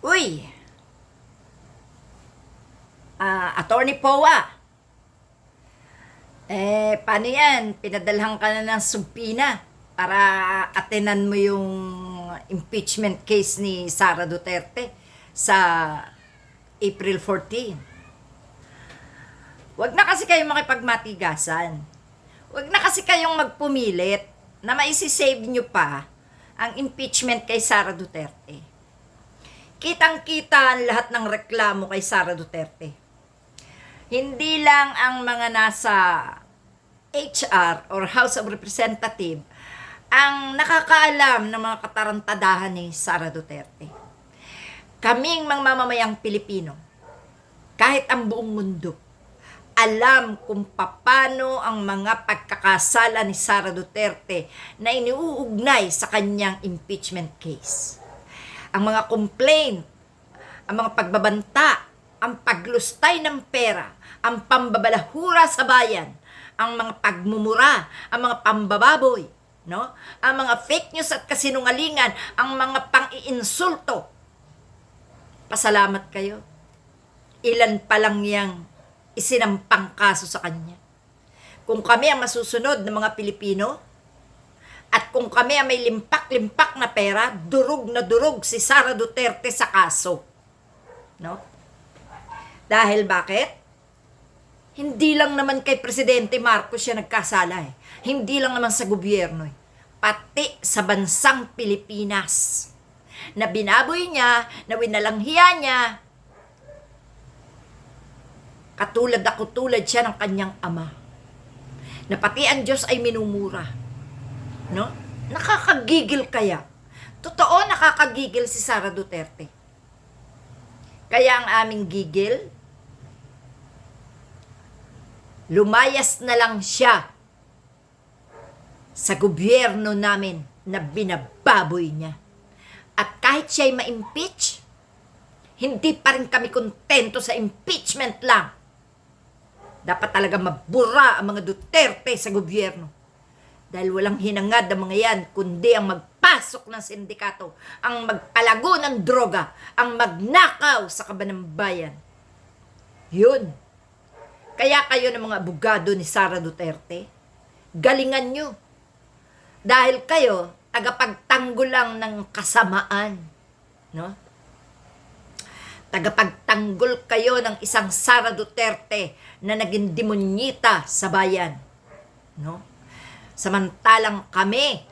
Uy, Attorney Poa, paano yan? Pinadalhan ka na ng subpina para atenan mo yung impeachment case ni Sara Duterte sa April 14. Huwag na kasi kayong makipagmatigasan. Huwag na kasi kayong magpumilit na maisisave nyo pa ang impeachment kay Sara Duterte. Kitang-kita ang lahat ng reklamo kay Sara Duterte. Hindi lang ang mga nasa HR or House of Representative ang nakakaalam ng mga katarantadahan ni Sara Duterte. Kaming mga mamamayang Pilipino, kahit ang buong mundo, alam kung paano ang mga pagkakasala ni Sara Duterte na iniuugnay sa kanyang impeachment case. Ang mga complaint, ang mga pagbabanta, ang paglustay ng pera, ang pambabalahura sa bayan, ang mga pagmumura, ang mga pambababoy, no? Ang mga fake news at kasinungalingan, ang mga pang-iinsulto. Pasalamat kayo. Ilan pa lang yang isinampang kaso sa kanya. Kung kami ang masusunod ng mga Pilipino, at kung kami ang may limpak-limpak na pera, durog na durog si Sara Duterte sa kaso. No? Dahil bakit? Hindi lang naman kay Presidente Marcos siya nagkasala eh. Hindi lang naman sa gobyerno eh. Pati sa bansang Pilipinas. Na binaboy niya, na winalanghiya niya. Katulad siya ng kanyang ama. Na pati ang Diyos ay minumura. No? Nakakagigil kaya. Totoo, nakakagigil si Sara Duterte. Kaya ang aming gigil, lumayas na lang siya sa gobyerno namin na binababoy niya. At kahit siya'y ma-impeach, hindi pa rin kami kontento sa impeachment lang. Dapat talaga mabura ang mga Duterte sa gobyerno. Dahil walang hinangad ang mga yan, kundi ang magpasok ng sindikato, ang magpalago ng droga, ang magnakaw sa kabanang bayan. Yun. Kaya kayo ng mga abogado ni Sara Duterte, galingan nyo. Dahil kayo, tagapagtanggol lang ng kasamaan. No? Tagapagtanggol kayo ng isang Sara Duterte na naging demonyita sa bayan. No? Samantalang kami,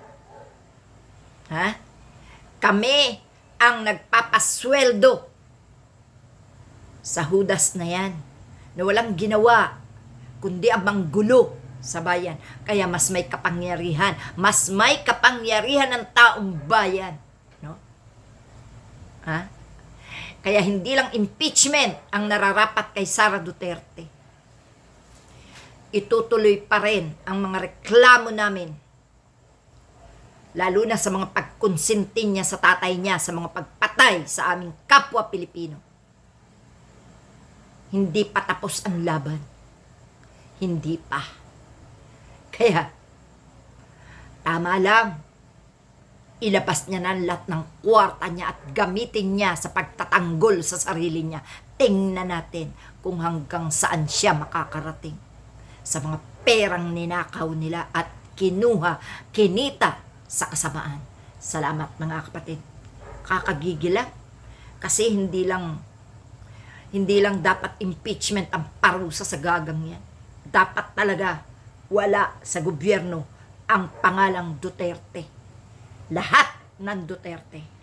kami ang nagpapasweldo sa hudas na yan, na walang ginawa, kundi ang manggulo sa bayan. Kaya mas may kapangyarihan ng taong bayan. No? Kaya hindi lang impeachment ang nararapat kay Sara Duterte. Itutuloy pa rin ang mga reklamo namin. Lalo na sa mga pagkonsinti niya sa tatay niya, sa mga pagpatay sa aming kapwa Pilipino. Hindi pa tapos ang laban. Hindi pa. Kaya, tama lang. Ilabas niya na lahat ng kwarta niya at gamitin niya sa pagtatanggol sa sarili niya. Tingnan natin kung hanggang saan siya makakarating sa mga perang ninakaw nila at kinita sa kasamaan. Salamat mga kapatid. Kakagigil lang. Kasi hindi lang dapat impeachment ang parusa sa gagang yan. Dapat talaga wala sa gobyerno ang pangalang Duterte. Lahat ng Duterte.